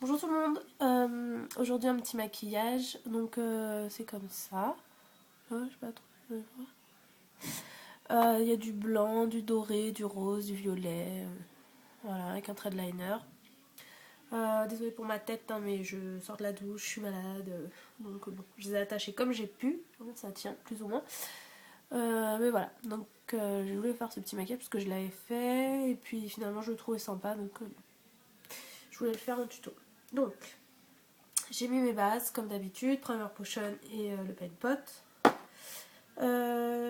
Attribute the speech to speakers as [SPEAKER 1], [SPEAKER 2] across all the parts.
[SPEAKER 1] Bonjour tout le monde, aujourd'hui un petit maquillage, donc c'est comme ça. Ouais, je sais pas trop, je vais voir. Il y a du blanc, du doré, du rose, du violet, voilà, avec un trait de liner. Désolée pour ma tête, hein, mais je sors de la douche, je suis malade, donc bon, je les ai attachés comme j'ai pu, en fait ça tient plus ou moins. Mais voilà, donc je voulais faire ce petit maquillage parce que je l'avais fait, et puis finalement je le trouvais sympa, donc je voulais le faire en tuto. Donc, j'ai mis mes bases comme d'habitude, Primer Potion et le Paint Pot.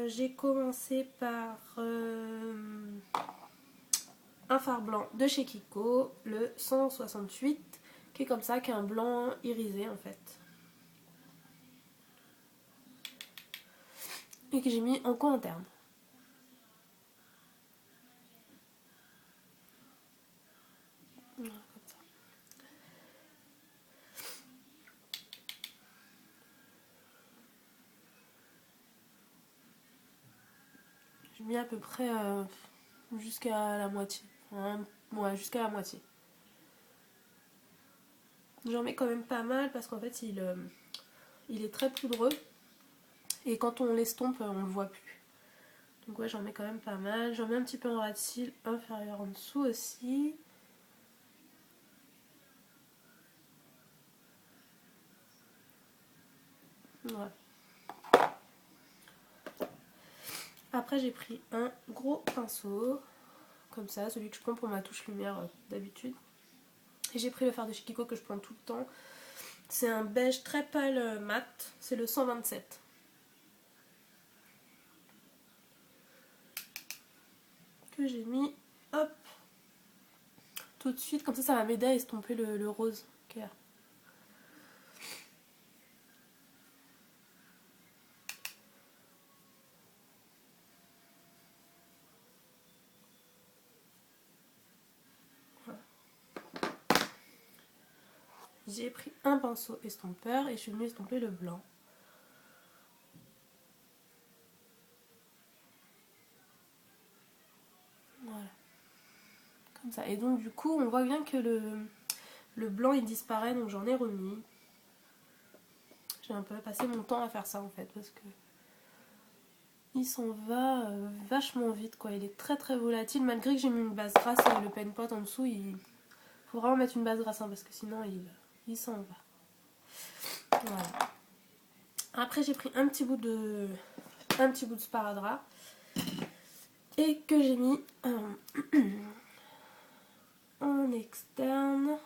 [SPEAKER 1] J'ai commencé par un fard blanc de chez Kiko, le 168, qui est comme ça, qui est un blanc irisé en fait. Et que j'ai mis en coin interne. Voilà, comme ça. J'ai mis à peu près jusqu'à la moitié. Enfin, ouais, jusqu'à la moitié. J'en mets quand même pas mal parce qu'en fait il est très poudreux et quand on l'estompe on le voit plus. Donc ouais, j'en mets quand même pas mal. J'en mets un petit peu en ras de cils inférieur en dessous aussi. Voilà. Après j'ai pris un gros pinceau, comme ça, celui que je prends pour ma touche lumière d'habitude. Et j'ai pris le fard de chez Kiko que je prends tout le temps. C'est un beige très pâle mat, c'est le 127. Que j'ai mis, hop, tout de suite, comme ça va m'aider à estomper le rose qui est là. Voilà. J'ai pris un pinceau estompeur et je suis venue estomper le blanc. Voilà. Comme ça. Et donc du coup on voit bien que le blanc il disparaît, donc j'en ai remis. J'ai un peu passé mon temps à faire ça en fait parce que il s'en va vachement vite quoi. Il est très très volatile malgré que j'ai mis une base grasse et le Paint Pot en dessous. Il faut vraiment mettre une base grasse hein, parce que sinon il s'en va. Voilà. Après j'ai pris un petit bout de sparadrap et que j'ai mis en externe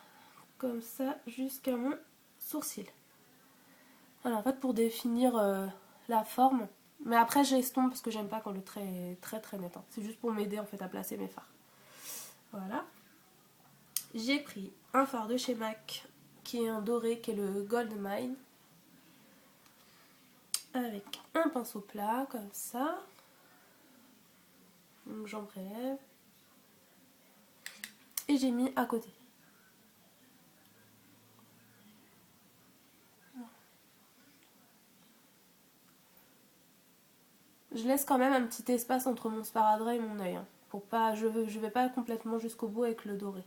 [SPEAKER 1] comme ça jusqu'à mon sourcil. Voilà, en fait pour définir la forme. Mais après j'estompe parce que j'aime pas quand le trait est très très net. Hein. C'est juste pour m'aider en fait à placer mes fards. Voilà. J'ai pris un fard de chez MAC qui est un doré, qui est le Gold Mine. Avec un pinceau plat comme ça. Donc j'en prélève. Et j'ai mis à côté. Je laisse quand même un petit espace entre mon sparadrap et mon œil. Hein, pour pas, je vais pas complètement jusqu'au bout avec le doré.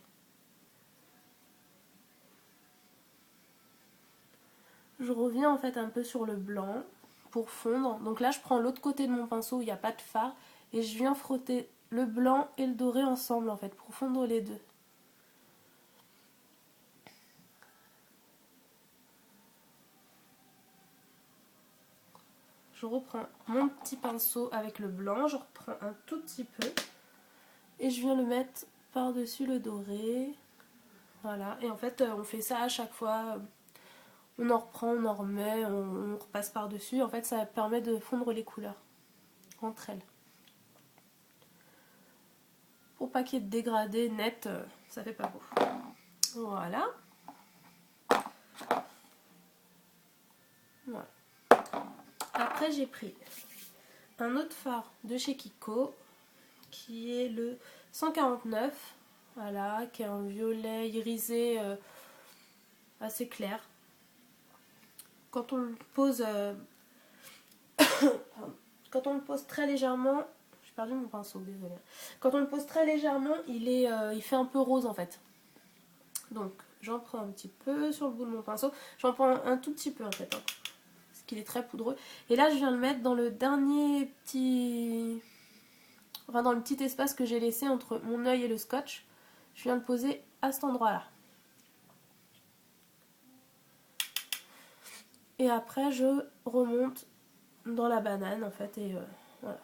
[SPEAKER 1] Je reviens en fait un peu sur le blanc pour fondre. Donc là je prends l'autre côté de mon pinceau où il n'y a pas de fard. Et je viens frotter le blanc et le doré ensemble en fait pour fondre les deux. Je reprends mon petit pinceau avec le blanc, je reprends un tout petit peu et je viens le mettre par-dessus le doré. Voilà, et en fait on fait ça à chaque fois, on en reprend, on en remet, on repasse par-dessus. En fait ça permet de fondre les couleurs entre elles. Pour pas qu'il y ait de dégradé net, ça fait pas beau. Voilà. Voilà. Après j'ai pris un autre fard de chez Kiko qui est le 149, voilà, qui est un violet irisé assez clair. Quand on le pose quand on le pose très légèrement, j'ai perdu mon pinceau, désolé. Quand on le pose très légèrement, il fait un peu rose en fait. Donc j'en prends un petit peu sur le bout de mon pinceau. J'en prends un tout petit peu en fait, hein, parce qu'il est très poudreux. Et là je viens le mettre dans le dernier petit... Enfin dans le petit espace que j'ai laissé entre mon œil et le scotch. Je viens le poser à cet endroit-là. Et après je remonte dans la banane en fait et voilà.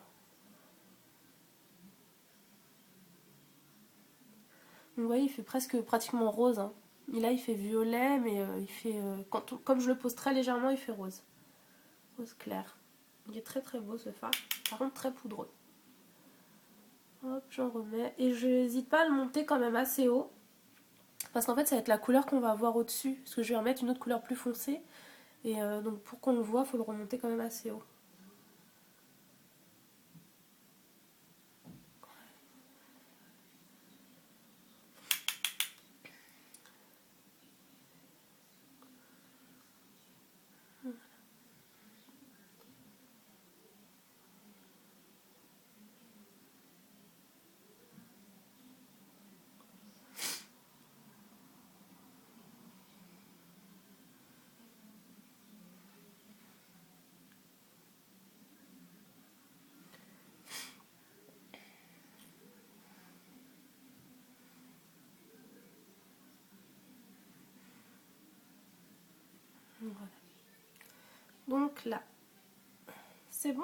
[SPEAKER 1] Donc vous voyez, il fait presque pratiquement rose, hein. Et là il fait violet, mais il fait comme je le pose très légèrement, il fait rose. Rose clair. Il est très très beau ce fard. Par contre très poudreux. Hop, j'en remets. Et je n'hésite pas à le monter quand même assez haut. Parce qu'en fait ça va être la couleur qu'on va avoir au-dessus. Parce que je vais remettre une autre couleur plus foncée. Et donc pour qu'on le voit, il faut le remonter quand même assez haut. Voilà. Donc là, c'est bon.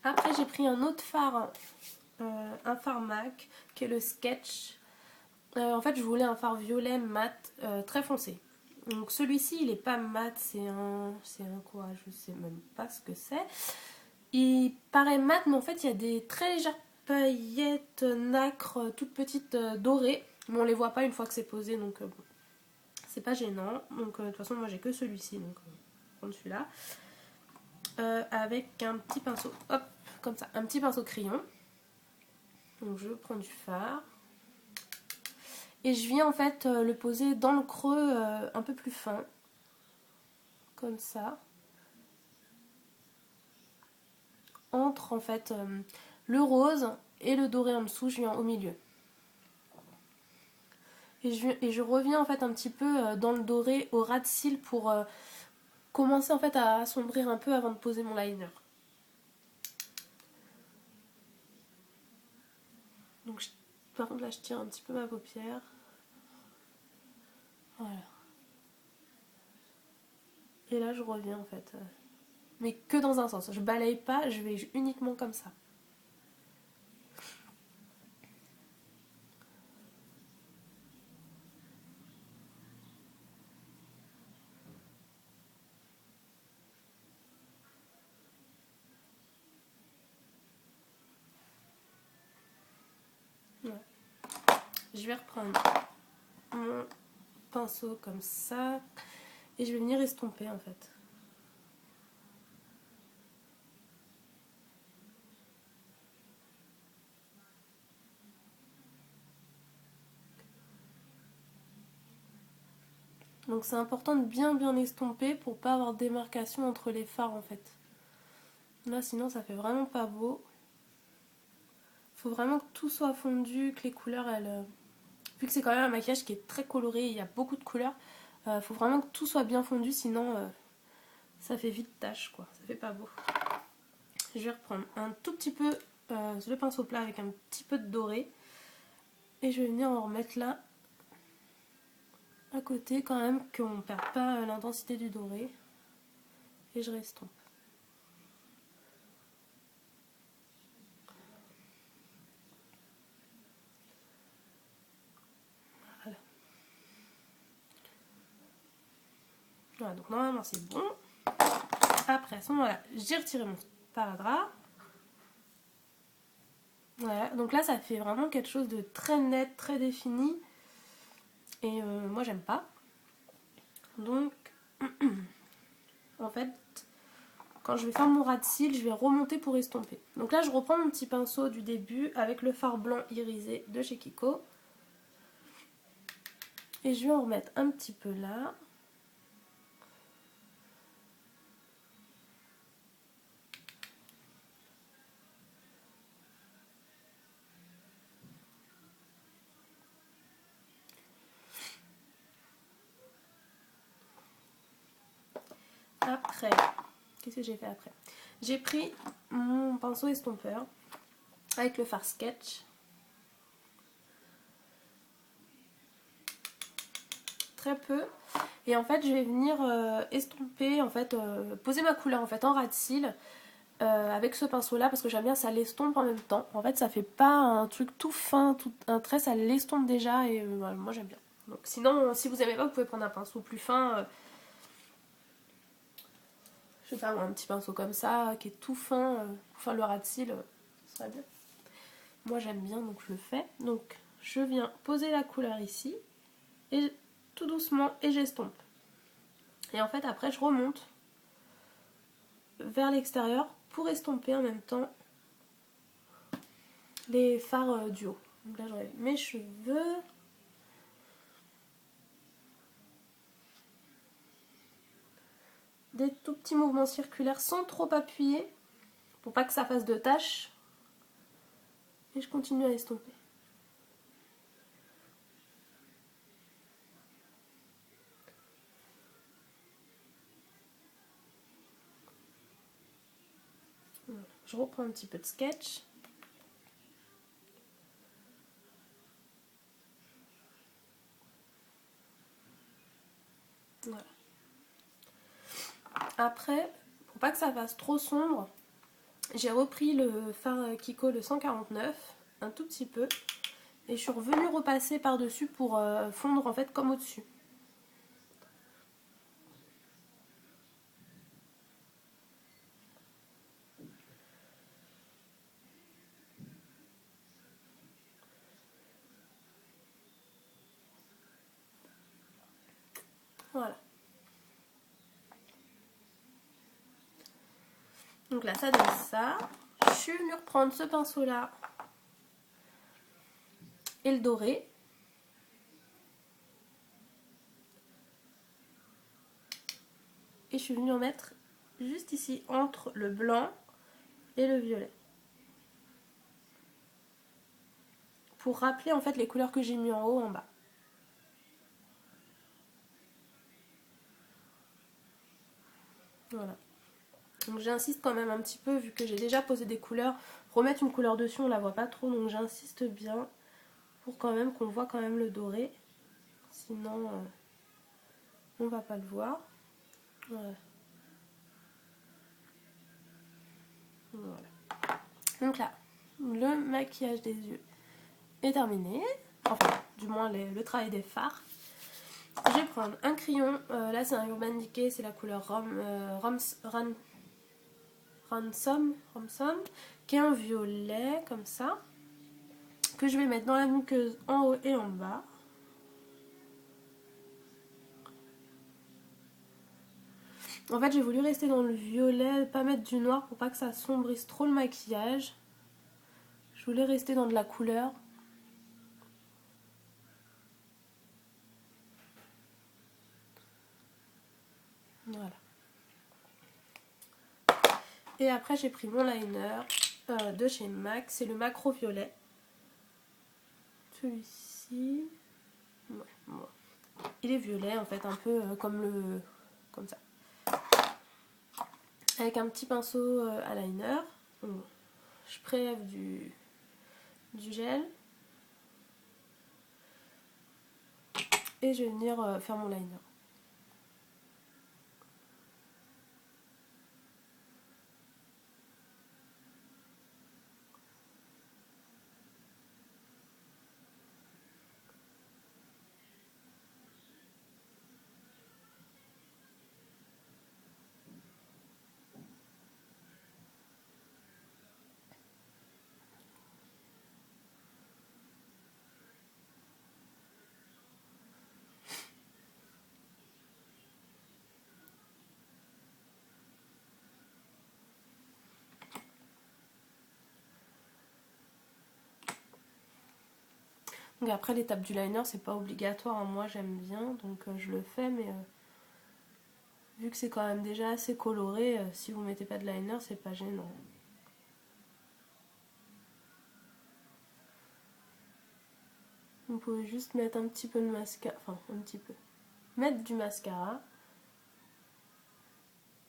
[SPEAKER 1] Après j'ai pris un autre fard, un fard MAC, qui est le Sketch. En fait je voulais un fard violet mat très foncé. Donc celui-ci il est pas mat, c'est un quoi, je sais même pas ce que c'est. Il paraît mat mais en fait il y a des très légères paillettes nacre toutes petites dorées. Mais on les voit pas une fois que c'est posé, donc bon, c'est pas gênant. Donc de toute façon moi j'ai que celui-ci, donc on va prendre celui-là. Avec un petit pinceau, hop, comme ça, un petit pinceau crayon. Donc je prends du fard. Et je viens en fait le poser dans le creux un peu plus fin. Comme ça. Entre en fait le rose et le doré en dessous, je viens au milieu. Et je reviens en fait un petit peu dans le doré au ras de cils pour commencer en fait à assombrir un peu avant de poser mon liner. Donc par contre là je tire un petit peu ma paupière. Voilà. Et là je reviens en fait. Mais que dans un sens. Je balaye pas, je vais uniquement comme ça. Ouais. Je vais reprendre mon pinceau comme ça et je vais venir estomper en fait. Donc c'est important de bien estomper pour pas avoir de démarcation entre les fards en fait. Là sinon ça fait vraiment pas beau. Faut vraiment que tout soit fondu, que les couleurs elles... Vu que c'est quand même un maquillage qui est très coloré, il y a beaucoup de couleurs, faut vraiment que tout soit bien fondu sinon ça fait vite tache quoi, ça fait pas beau. Je vais reprendre un tout petit peu le pinceau plat avec un petit peu de doré. Et je vais venir en remettre là à côté quand même, qu'on ne perde pas l'intensité du doré. Et je restompe. Voilà. Voilà, donc normalement c'est bon. Après à ce moment-là, j'ai retiré mon sparadrap. Voilà, donc là ça fait vraiment quelque chose de très net, très défini. Et moi j'aime pas. Donc en fait, quand je vais faire mon ras de cils, je vais remonter pour estomper. Donc là je reprends mon petit pinceau du début avec le fard blanc irisé de chez Kiko. Et je vais en remettre un petit peu là. après, qu'est-ce que j'ai fait après? J'ai pris mon pinceau estompeur avec le fard sketch. Très peu. Et en fait, je vais venir estomper, en fait, poser ma couleur en fait en ras de cils avec ce pinceau là parce que j'aime bien ça l'estompe en même temps. En fait, ça fait pas un truc tout fin, tout un trait, ça l'estompe déjà et moi j'aime bien. Donc sinon, si vous aimez pas, vous pouvez prendre un pinceau plus fin. Je sais pas, un petit pinceau comme ça qui est tout fin pour faire le ras de cils, ça serait bien. Moi j'aime bien donc je le fais. Donc je viens poser la couleur ici et tout doucement et j'estompe. Et en fait après je remonte vers l'extérieur pour estomper en même temps les fards du haut. Donc là j'enlève mes cheveux. Des tout petits mouvements circulaires sans trop appuyer pour pas que ça fasse de taches. Et je continue à estomper. Voilà. Je reprends un petit peu de sketch. Voilà. Après, pour pas que ça fasse trop sombre, j'ai repris le fard Kiko le 149, un tout petit peu, et je suis revenue repasser par-dessus pour fondre en fait comme au-dessus. Voilà. Donc là, ça donne ça. Je suis venue reprendre ce pinceau-là et le doré. Et je suis venue en mettre juste ici, entre le blanc et le violet. Pour rappeler en fait les couleurs que j'ai mis en haut, en bas. Voilà. Donc j'insiste quand même un petit peu, vu que j'ai déjà posé des couleurs. Remettre une couleur dessus, on la voit pas trop, donc j'insiste bien pour quand même qu'on voit quand même le doré. Sinon, on va pas le voir. Voilà. Voilà. Donc là, le maquillage des yeux est terminé. Enfin, du moins le travail des fards. Je vais prendre un crayon. Là, c'est un Urban Decay, c'est la couleur Ransom, qui est un violet, comme ça. Que je vais mettre dans la muqueuse en haut et en bas. En fait, j'ai voulu rester dans le violet, pas mettre du noir pour pas que ça assombrisse trop le maquillage. Je voulais rester dans de la couleur. Voilà. Et après, j'ai pris mon liner de chez MAC. C'est le Macro Violet. Celui-ci. Ouais, ouais. Il est violet, en fait, un peu comme ça. Avec un petit pinceau à liner. Je prélève du gel. Et je vais venir faire mon liner. Donc après, l'étape du liner, c'est pas obligatoire, hein. Moi j'aime bien, donc je le fais, mais vu que c'est quand même déjà assez coloré, si vous mettez pas de liner, c'est pas gênant. Vous pouvez juste mettre un petit peu de mascara, enfin un petit peu. Mettre du mascara.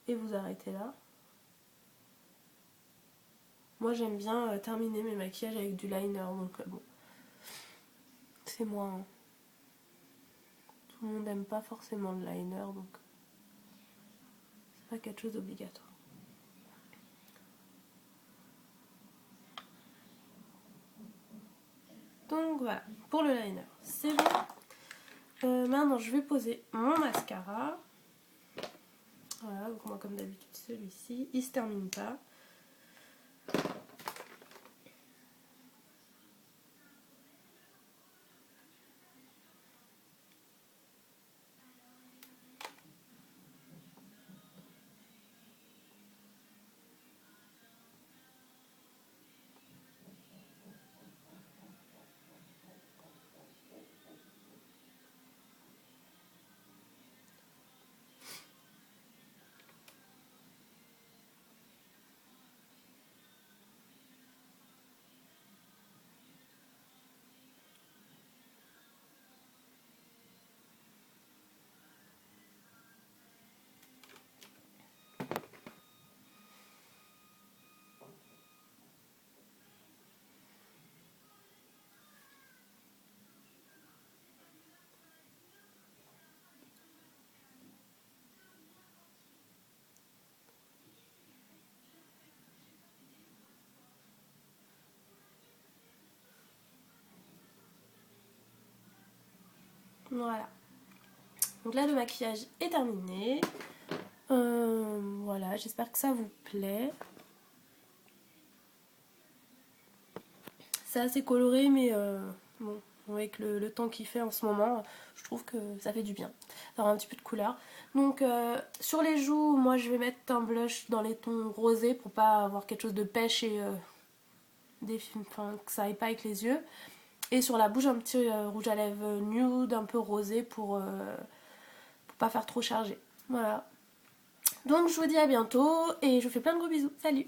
[SPEAKER 1] et vous arrêtez là. Moi j'aime bien terminer mes maquillages avec du liner, donc bon, c'est moi. Hein. Tout le monde n'aime pas forcément le liner, donc c'est pas quelque chose d'obligatoire. Donc voilà, pour le liner, c'est bon. Maintenant je vais poser mon mascara. Voilà, donc moi comme d'habitude celui-ci, il se termine pas. Voilà. Donc là le maquillage est terminé. Voilà, j'espère que ça vous plaît. C'est assez coloré mais bon, avec le temps qu'il fait en ce moment, je trouve que ça fait du bien d'avoir un petit peu de couleur. Donc sur les joues, moi je vais mettre un blush dans les tons rosés pour pas avoir quelque chose de pêche et que ça aille pas avec les yeux. Et sur la bouche un petit rouge à lèvres nude, un peu rosé pour pas faire trop chargé. Voilà. Donc je vous dis à bientôt et je vous fais plein de gros bisous. Salut!